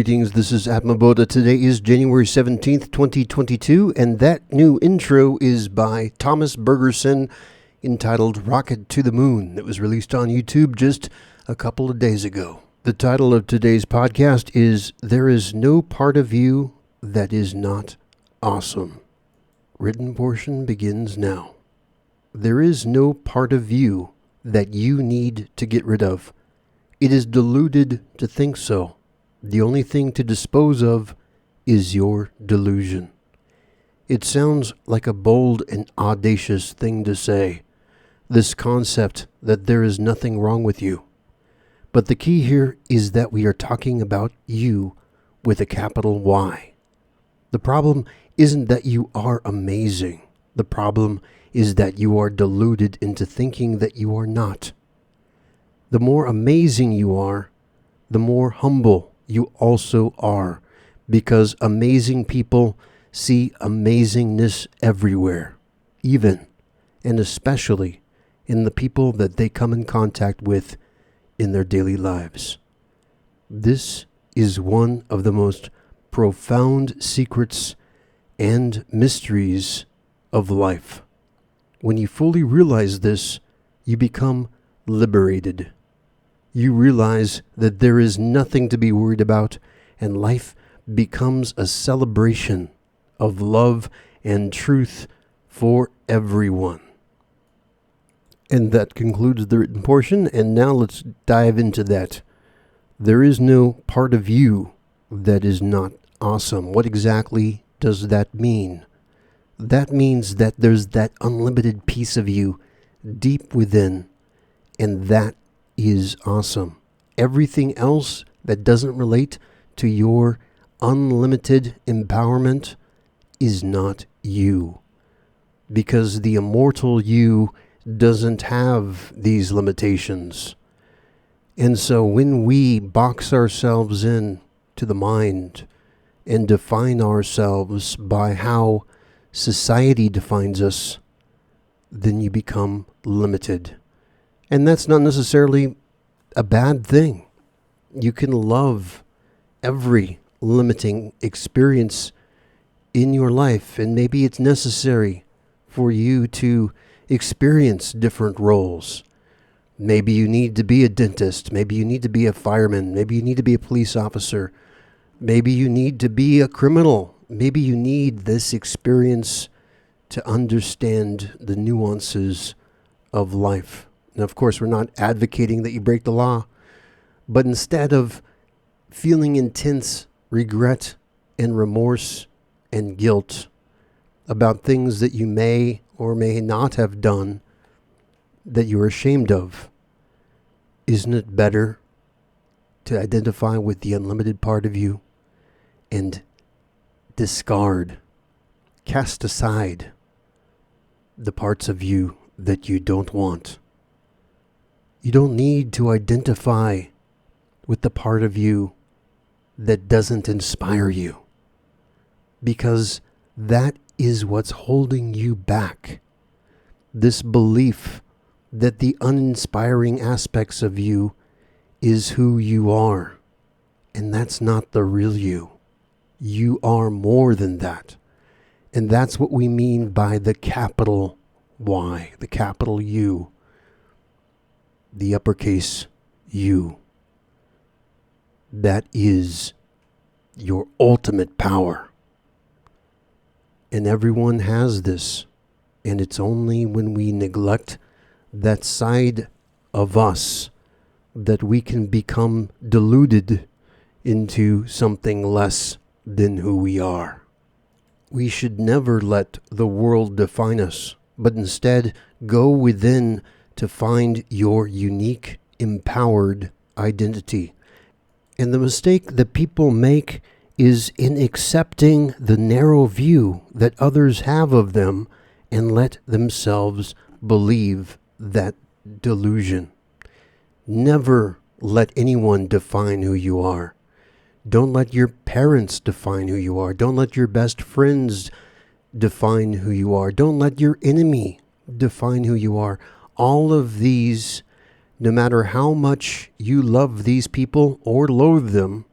Greetings, this is Atmaboda. Today is January 17th, 2022, and that new intro is by Thomas Bergerson entitled Rocket to the Moon. It was released on YouTube just a couple of days ago. The title of today's podcast is There is No Part of You That Is Not Awesome. Written portion begins now. There is no part of you that you need to get rid of. It is deluded to think so. The only thing to dispose of is your delusion. It sounds like a bold and audacious thing to say, this concept that there is nothing wrong with you. But the key here is that we are talking about you with a capital Y. The problem isn't that you are amazing. The problem is that you are deluded into thinking that you are not. The more amazing you are, the more humble you also are, because amazing people see amazingness everywhere, even and especially in the people that they come in contact with in their daily lives. This is one of the most profound secrets and mysteries of life. When you fully realize this, you become liberated. You realize that there is nothing to be worried about, and life becomes a celebration of love and truth for everyone. And that concludes the written portion, and now let's dive into that. There is no part of you that is not awesome. What exactly does that mean? That means that there's that unlimited piece of you deep within, and that is awesome. Everything else that doesn't relate to your unlimited empowerment is not you, because the immortal you doesn't have these limitations. And so when we box ourselves in to the mind and define ourselves by how society defines us, then you become limited. And that's not necessarily a bad thing. You can love every limiting experience in your life, and maybe it's necessary for you to experience different roles. Maybe you need to be a dentist. Maybe you need to be a fireman. Maybe you need to be a police officer. Maybe you need to be a criminal. Maybe you need this experience to understand the nuances of life. Now, of course, we're not advocating that you break the law, but instead of feeling intense regret and remorse and guilt about things that you may or may not have done that you're ashamed of, isn't it better to identify with the unlimited part of you and discard, cast aside the parts of you that you don't want? You don't need to identify with the part of you that doesn't inspire you, because that is what's holding you back. This belief that the uninspiring aspects of you is who you are, and that's not the real you. You are more than that. And that's what we mean by the capital Y, the capital U, the uppercase U. That is your ultimate power. And everyone has this. And it's only when we neglect that side of us that we can become deluded into something less than who we are. We should never let the world define us, but instead go within to find your unique, empowered identity. And the mistake that people make is in accepting the narrow view that others have of them and let themselves believe that delusion. Never let anyone define who you are. Don't let your parents define who you are. Don't let your best friends define who you are. Don't let your enemy define who you are. All of these, no matter how much you love these people or loathe them,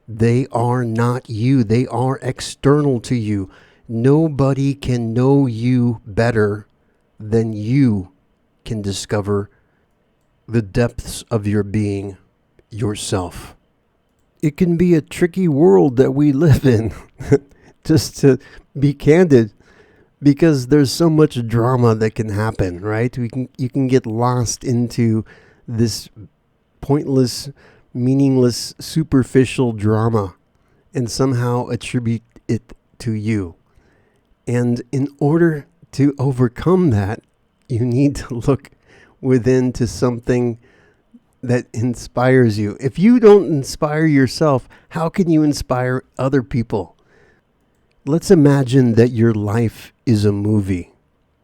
They are not you. They are external to you. Nobody can know you better than you can discover the depths of your being yourself. It can be a tricky world that we live in, just to be candid, because there's so much drama that can happen, right? You can get lost into this pointless, meaningless, superficial drama and somehow attribute it to you. And in order to overcome that, you need to look within to something that inspires you. If you don't inspire yourself, how can you inspire other people? Let's imagine that your life is a movie.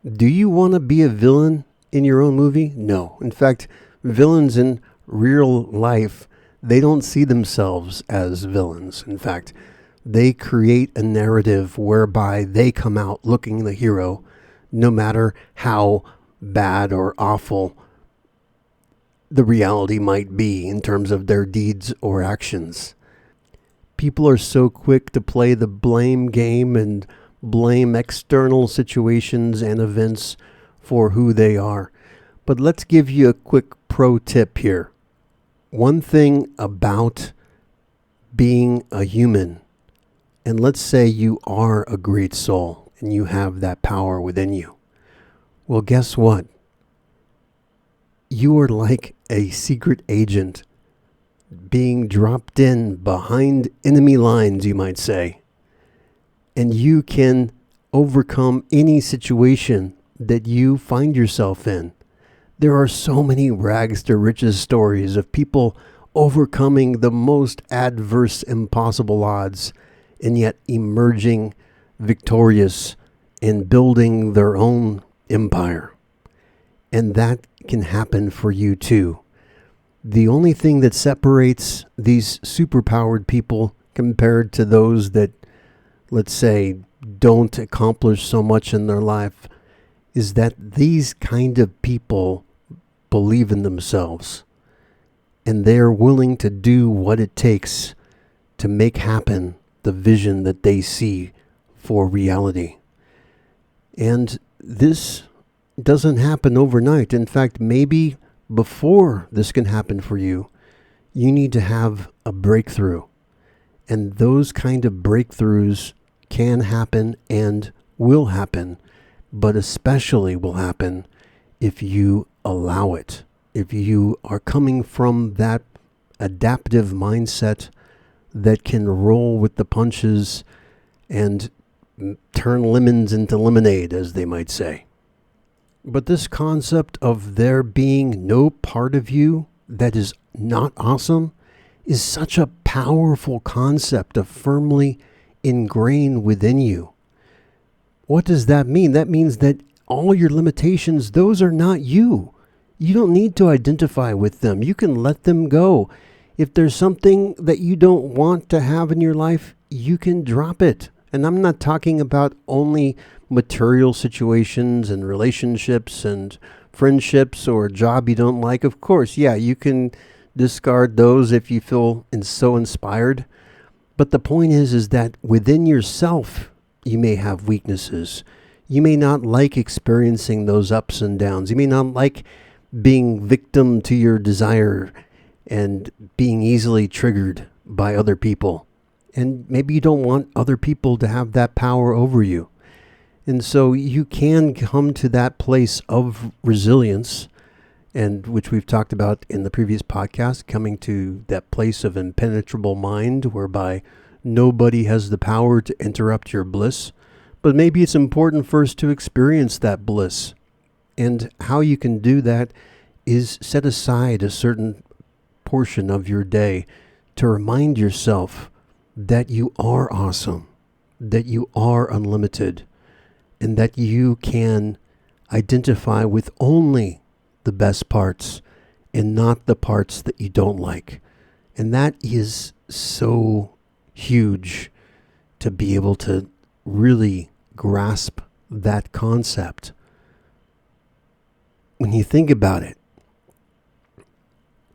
Do you want to be a villain in your own movie? No. In fact, villains in real life, they don't see themselves as villains. In fact, they create a narrative whereby they come out looking the hero, no matter how bad or awful the reality might be in terms of their deeds or actions. People are so quick to play the blame game and blame external situations and events for who they are. But let's give you a quick pro tip here. One thing about being a human, and let's say you are a great soul and you have that power within you. Well, guess what? You are like a secret agent being dropped in behind enemy lines, you might say. And you can overcome any situation that you find yourself in. There are so many rags to riches stories of people overcoming the most adverse, impossible odds and yet emerging victorious and building their own empire. And that can happen for you too. The only thing that separates these superpowered people compared to those that, let's say, don't accomplish so much in their life is that these kind of people believe in themselves and they're willing to do what it takes to make happen the vision that they see for reality. And this doesn't happen overnight. In fact, maybe before this can happen for you, you need to have a breakthrough. And those kind of breakthroughs can happen and will happen, but especially will happen if you allow it. If you are coming from that adaptive mindset that can roll with the punches and turn lemons into lemonade, as they might say. But this concept of there being no part of you that is not awesome is such a powerful concept to firmly ingrain within you. What does that mean? That means that all your limitations, those are not you. You don't need to identify with them. You can let them go. If there's something that you don't want to have in your life, you can drop it. And I'm not talking about only material situations and relationships and friendships or a job you don't like. Of course, yeah, you can discard those if you feel so inspired. But the point is that within yourself, you may have weaknesses. You may not like experiencing those ups and downs. You may not like being victim to your desire and being easily triggered by other people. And maybe you don't want other people to have that power over you. And so you can come to that place of resilience, and which we've talked about in the previous podcast, coming to that place of impenetrable mind whereby nobody has the power to interrupt your bliss. But maybe it's important first to experience that bliss. And how you can do that is set aside a certain portion of your day to remind yourself that you are awesome, that you are unlimited, and that you can identify with only the best parts and not the parts that you don't like. And that is so huge to be able to really grasp that concept. When you think about it,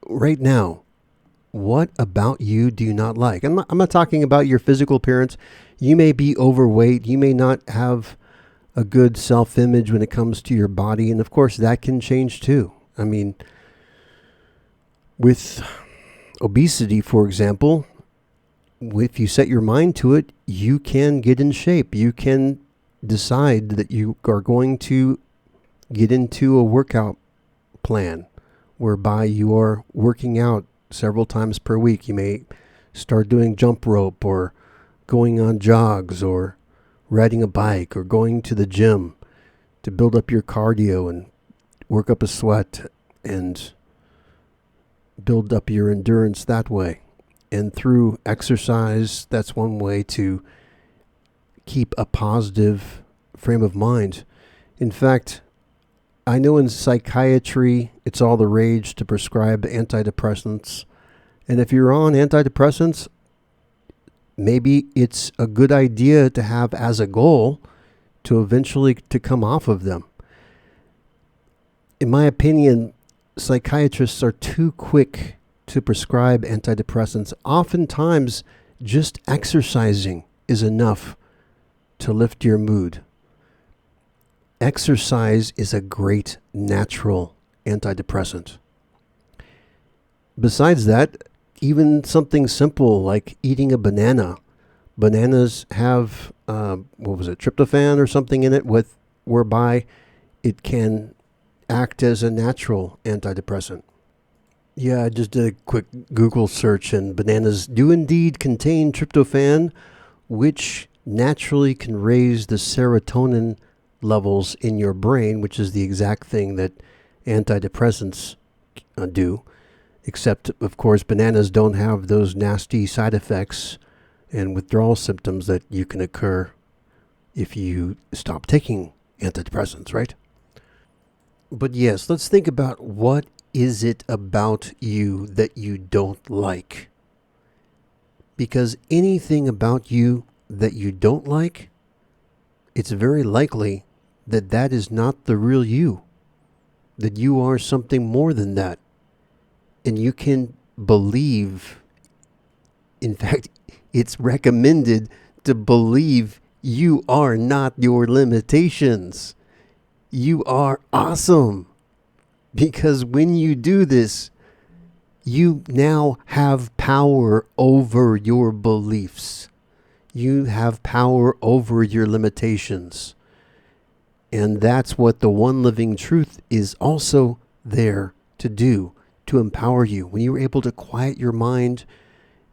right now, What about you do you not like? I'm not talking about your physical appearance. You may be overweight. You may not have a good self-image when it comes to your body. And of course, that can change too. I mean, with obesity, for example, if you set your mind to it, you can get in shape. You can decide that you are going to get into a workout plan whereby you are working out several times per week. You may start doing jump rope or going on jogs or riding a bike or going to the gym to build up your cardio and work up a sweat and build up your endurance that way. And through exercise, that's one way to keep a positive frame of mind. In fact, I know in psychiatry, it's all the rage to prescribe antidepressants. And if you're on antidepressants, maybe it's a good idea to have as a goal to eventually to come off of them. In my opinion, psychiatrists are too quick to prescribe antidepressants. Oftentimes, just exercising is enough to lift your mood. Exercise is a great natural antidepressant. Besides that, even something simple like eating a banana. Bananas have, tryptophan or something in it whereby it can act as a natural antidepressant. Yeah, I just did a quick Google search, and bananas do indeed contain tryptophan, which naturally can raise the serotonin levels in your brain, which is the exact thing that antidepressants do. Except, of course, bananas don't have those nasty side effects and withdrawal symptoms that you can occur if you stop taking antidepressants, right? But yes, let's think about what is it about you that you don't like? Because anything about you that you don't like, it's very likely that that is not the real you, that you are something more than that. And you can believe, in fact, it's recommended to believe you are not your limitations. You are awesome. Because when you do this, you now have power over your beliefs. You have power over your limitations. And that's what the one living truth is also there to do, to empower you. When you're able to quiet your mind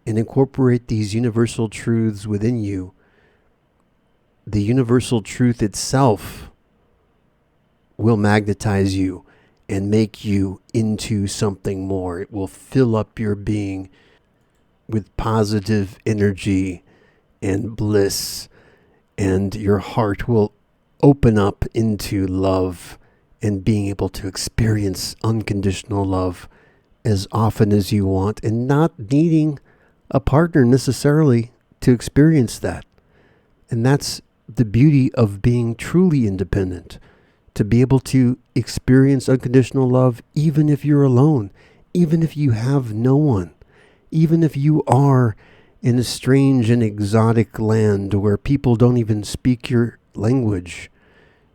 and incorporate these universal truths within you, the universal truth itself will magnetize you and make you into something more. It will fill up your being with positive energy and bliss, and your heart will open up into love and being able to experience unconditional love as often as you want, and not needing a partner necessarily to experience that. And that's the beauty of being truly independent, to be able to experience unconditional love even if you're alone, even if you have no one, even if you are in a strange and exotic land where people don't even speak your language.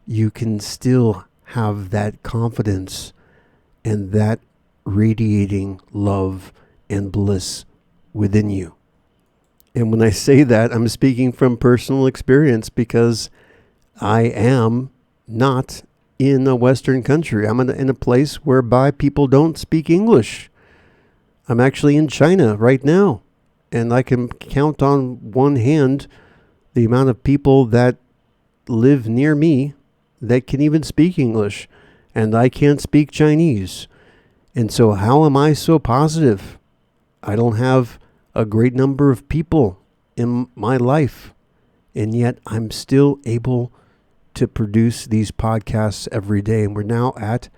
You can still have that confidence and that radiating love and bliss within you. And when I say that, I'm speaking from personal experience, because I am not in a Western country. I'm in a place whereby people don't speak English. I'm actually in China right now, and I can count on one hand the amount of people that live near me that can even speak English, and I can't speak Chinese. And so how am I so positive? I don't have a great number of people in my life, and yet I'm still able to produce these podcasts every day. And we're now at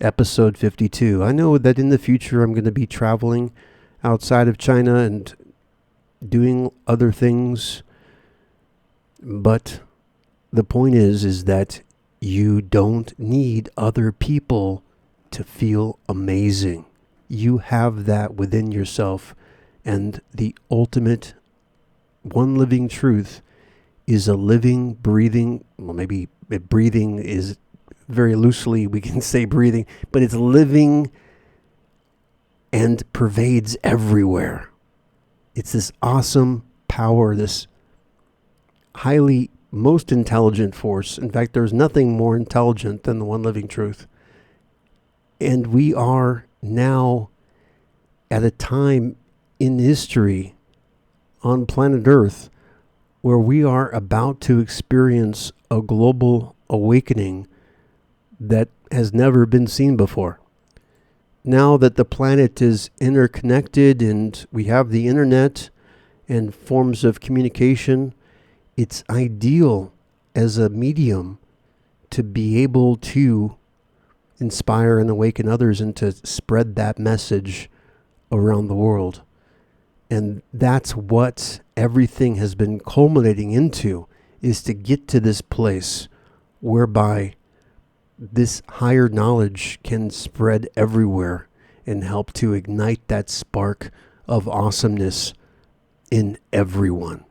episode 52. I know that in the future I'm going to be traveling outside of China and doing other things. But the point is that you don't need other people to feel amazing. You have that within yourself, and the ultimate one living truth is a living, breathing, well, maybe breathing is very loosely, we can say breathing, but it's living and pervades everywhere. It's this awesome power, this highly, most intelligent force. In fact, there's nothing more intelligent than the one living truth. And we are now at a time in history on planet Earth where we are about to experience a global awakening that has never been seen before. Now that the planet is interconnected and we have the internet and forms of communication, it's ideal as a medium to be able to inspire and awaken others and to spread that message around the world. And that's what everything has been culminating into, is to get to this place whereby this higher knowledge can spread everywhere and help to ignite that spark of awesomeness in everyone.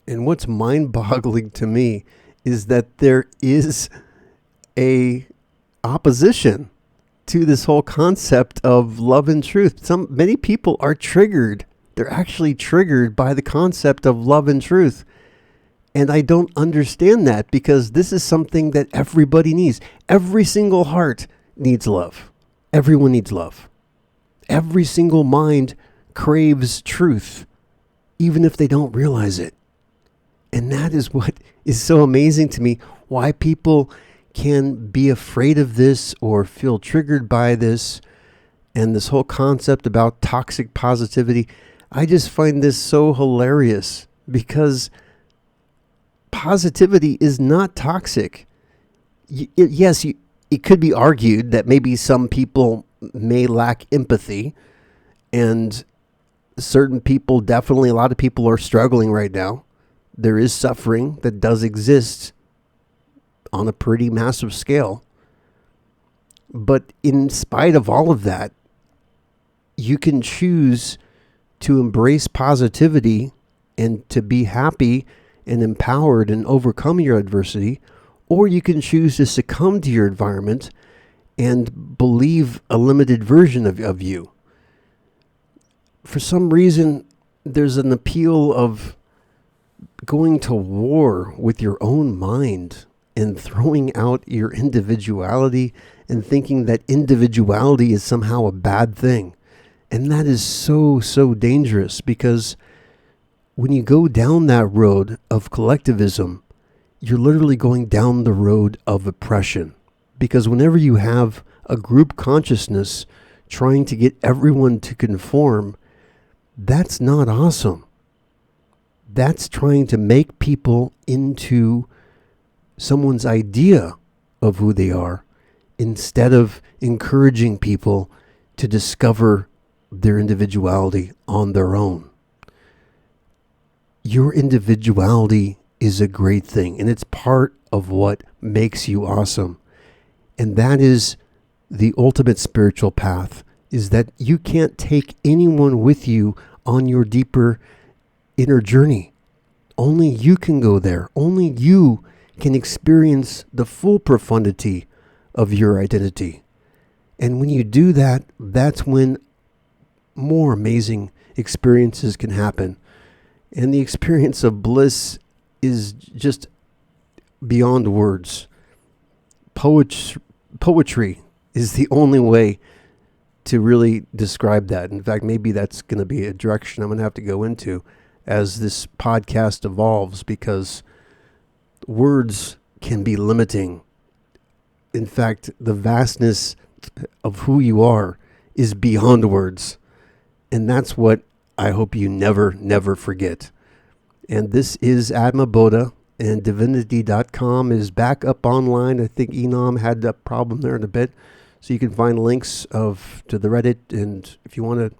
And what's mind-boggling to me is that there is a opposition to this whole concept of love and truth. Many people are triggered. They're actually triggered by the concept of love and truth. And I don't understand that, because this is something that everybody needs. Every single heart needs love. Everyone needs love. Every single mind craves truth, even if they don't realize it. And that is what is so amazing to me, why people can be afraid of this or feel triggered by this, and this whole concept about toxic positivity. I just find this so hilarious, because positivity is not toxic. Yes, it could be argued that maybe some people may lack empathy, and certain people, definitely a lot of people are struggling right now. There is suffering that does exist on a pretty massive scale. But in spite of all of that, you can choose to embrace positivity and to be happy and empowered and overcome your adversity, or you can choose to succumb to your environment and believe a limited version of you. For some reason, there's an appeal of going to war with your own mind and throwing out your individuality and thinking that individuality is somehow a bad thing. And that is so, so dangerous, because when you go down that road of collectivism, you're literally going down the road of oppression. Because whenever you have a group consciousness trying to get everyone to conform, that's not awesome. That's trying to make people into someone's idea of who they are, instead of encouraging people to discover their individuality on their own. Your individuality is a great thing, and it's part of what makes you awesome. And that is the ultimate spiritual path, is that you can't take anyone with you on your deeper inner journey. Only you can go there. Only you can experience the full profundity of your identity. And when you do that, that's when more amazing experiences can happen. And the experience of bliss is just beyond words. Poetry is the only way to really describe that. In fact, maybe that's going to be a direction I'm going to have to go into as this podcast evolves, because words can be limiting. In fact, the vastness of who you are is beyond words. And that's what I hope you never forget. And this is Adma Bodha, and divinity.com is back up online. I think Enam had that problem there in a bit. So you can find links to the Reddit, and if you want to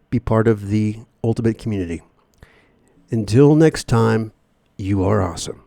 be part of the ultimate community. Until next time, you are awesome.